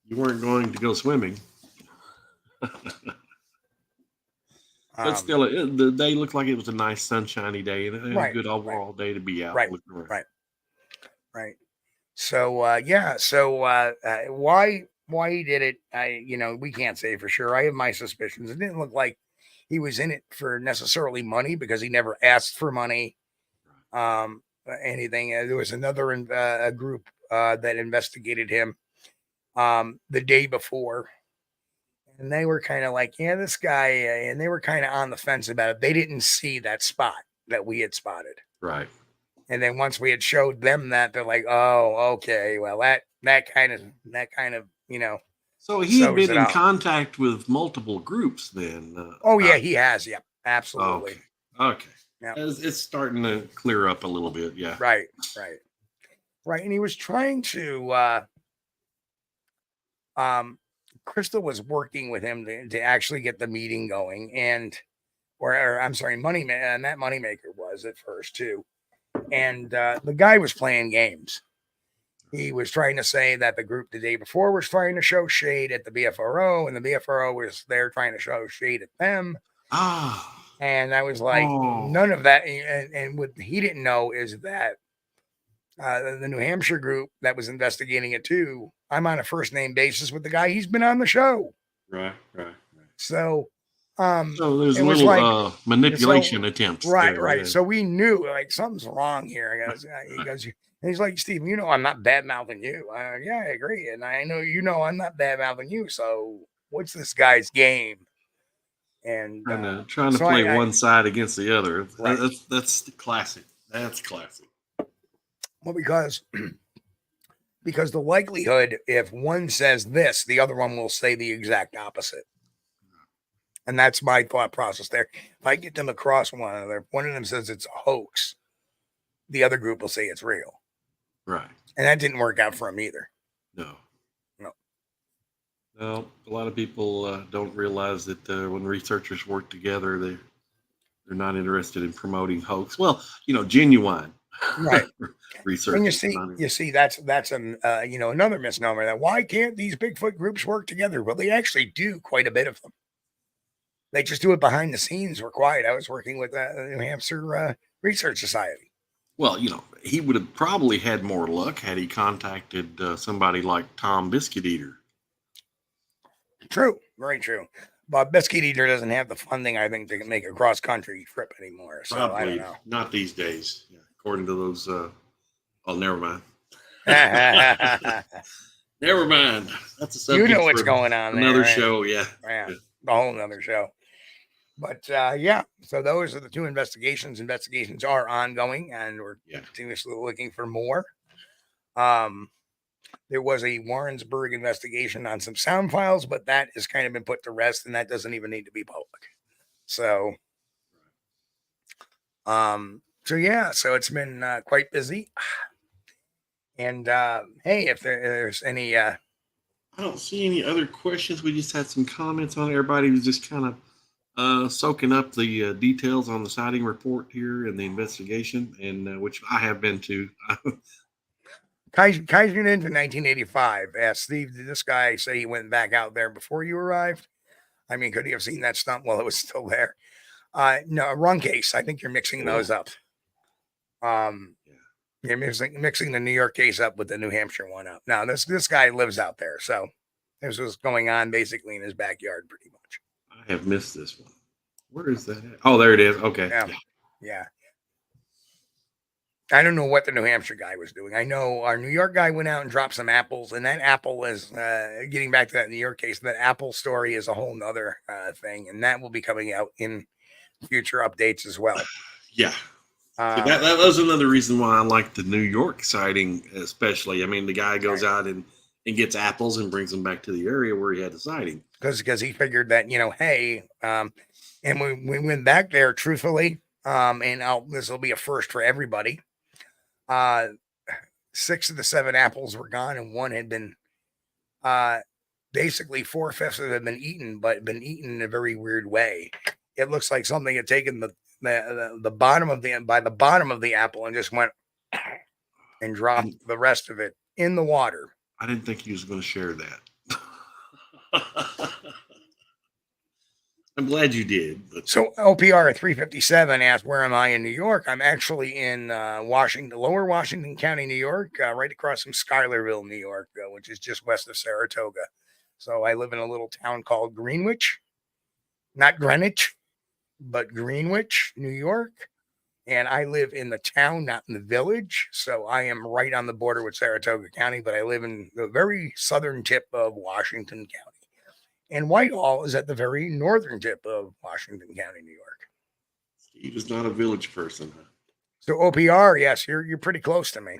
you weren't going to go swimming. But still, the day looked like it was a nice sunshiny day and a good overall day to be out. Right. So, why he did it, we can't say for sure. I have my suspicions. It didn't look like he was in it for necessarily money because he never asked for money. Anything. There was another a group that investigated him the day before. And they were kind of like, yeah, this guy, and they were kind of on the fence about it. They didn't see that spot that we had spotted. Right. And then once we had showed them that, they're like, oh, okay, well, that kind of, So he had been in contact with multiple groups then. He has. Yeah, absolutely. Okay. Yeah. It's starting to clear up a little bit. Yeah. Right. And he was trying to, Crystal was working with him to actually get the meeting going, or I'm sorry, Matt Moneymaker was at first too. And the guy was playing games. He was trying to say that the group the day before was trying to show shade at the BFRO, and the BFRO was there trying to show shade at them. And I was like, none of that. And what he didn't know is that the New Hampshire group that was investigating it too, I'm on a first name basis with the guy. He's been on the show. Right. So, so there's a little manipulation attempts. Right. So we knew like something's wrong here. He goes, and he's like, Steve, I'm not bad mouthing you. Yeah, I agree. And I know, I'm not bad mouthing you. So what's this guy's game? And trying to play one side against the other. Right. That's classic. That's classic. Well, because the likelihood, if one says this, the other one will say the exact opposite. And that's my thought process there. If I get them across one another, one of them says it's a hoax, the other group will say it's real. Right. And that didn't work out for him either. No. A lot of people don't realize that when researchers work together, they're not interested in promoting hoax. Well, genuine. Right. Research. And you see, that's another misnomer that why can't these Bigfoot groups work together? Well, they actually do quite a bit of them. They just do it behind the scenes. We're quiet. I was working with the New Hampshire Research Society. Well, he would have probably had more luck had he contacted somebody like Tom Biscuit Eater. True. Very true. But Biscuit Eater doesn't have the funding, I think, to make a cross-country trip anymore. So probably I don't know. Not these days. Yeah, according to those. Never mind. Never mind. That's a subject. You know what's for going on there. Another right? show, yeah. Yeah, a whole nother show. But yeah, so those are the two investigations. Investigations are ongoing, and we're continuously looking for more. There was a Warrensburg investigation on some sound files, but that has kind of been put to rest, and that doesn't even need to be public. So, yeah, so it's been quite busy. And hey, if there's any, I don't see any other questions. We just had some comments on it. Everybody was just kind of soaking up the details on the sighting report here and the investigation, and which I have been to. Kaiser Ninja 1985 asked Steve, did this guy say he went back out there before you arrived? I mean, could he have seen that stump while it was still there? No, wrong case. I think you're mixing those up. You're mixing the New York case up with the New Hampshire one up. Now, this guy lives out there, so this was going on basically in his backyard pretty much. I have missed this one. Where is that at? Oh, there it is. Okay. Yeah. I don't know what the New Hampshire guy was doing. I know our New York guy went out and dropped some apples, and that apple is getting back to that New York case. That apple story is a whole nother thing, and that will be coming out in future updates as well. Yeah. So that was another reason why I like the New York sighting, especially. I mean, the guy goes out and gets apples and brings them back to the area where he had the sighting. Because he figured that, hey, and we went back there truthfully, and this will be a first for everybody. 6 of the 7 apples were gone, and one had been basically 4/5 of it had been eaten, but been eaten in a very weird way. It looks like something had taken the bottom of the apple and just went and dropped the rest of it in the water. I didn't think he was going to share that. I'm glad you did. But. So OPR 357 asked, where am I in New York? I'm actually in Lower Washington County, New York, right across from Schuylerville, New York, which is just west of Saratoga. So I live in a little town called Greenwich, not Greenwich, but Greenwich, New York. And I live in the town, not in the village. So I am right on the border with Saratoga County, but I live in the very southern tip of Washington County. And Whitehall is at the very northern tip of Washington County, New York. Steve is not a village person, huh? So OPR, yes, you're pretty close to me.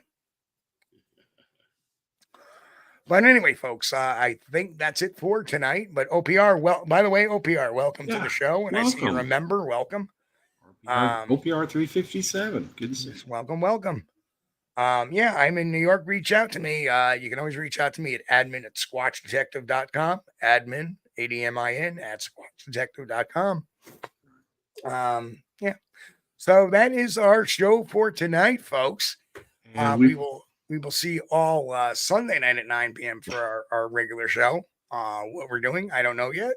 But anyway, folks, I think that's it for tonight. But OPR, by the way, OPR, welcome to the show. And welcome. I see you're a member. Welcome. OPR 357. Good to see you. Welcome. Yeah, I'm in New York. Reach out to me. You can always reach out to me at admin@squatchdetective.com. Admin, ADMIN, @squatchdetective.com. Yeah. So that is our show for tonight, folks. We will see you all Sunday night at 9 p.m. for our regular show. What we're doing, I don't know yet.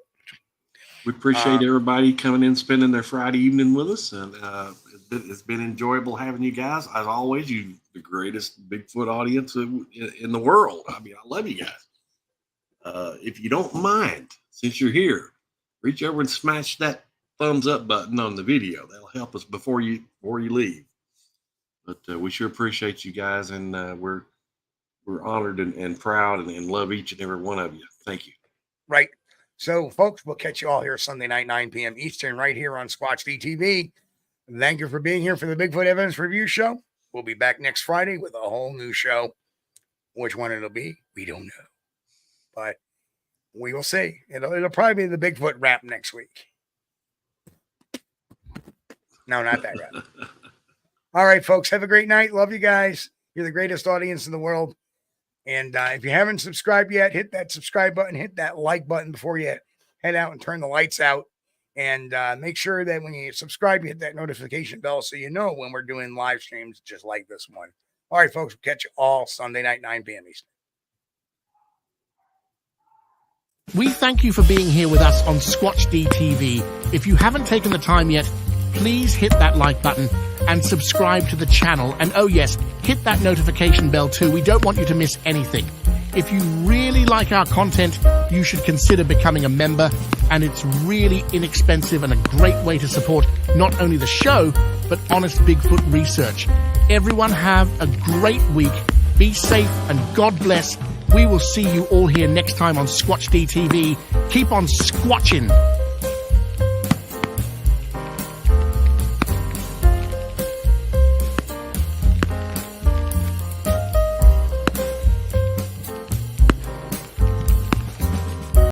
We appreciate everybody coming in, spending their Friday evening with us, and it's been enjoyable having you guys. As always, you the greatest Bigfoot audience in the world. I mean, I love you guys. If you don't mind, since you're here, reach over and smash that thumbs up button on the video. That'll help us before you leave. But we sure appreciate you guys, and we're honored and proud and love each and every one of you. Thank you. Right. So, folks, we'll catch you all here Sunday night, 9 p.m. Eastern, right here on Squatch-D TV. Thank you for being here for the Bigfoot Evidence Review Show. We'll be back next Friday with a whole new show. Which one it'll be, we don't know. But we will see. It'll probably be the Bigfoot rap next week. No, not that rap. All right, folks, have a great night. Love you guys. You're the greatest audience in the world. And if you haven't subscribed yet, hit that subscribe button, hit that like button before you head out and turn the lights out. And make sure that when you subscribe, you hit that notification bell so you know when we're doing live streams just like this one. All right, folks, we'll catch you all Sunday night, 9 p.m. Eastern. We thank you for being here with us on Squatch-D TV. If you haven't taken the time yet, please hit that like button and subscribe to the channel. And oh yes, hit that notification bell too. We don't want you to miss anything. If you really like our content, you should consider becoming a member, and it's really inexpensive and a great way to support not only the show, but honest Bigfoot research. Everyone have a great week. Be safe and God bless. We will see you all here next time on Squatch-D TV. Keep on squatching.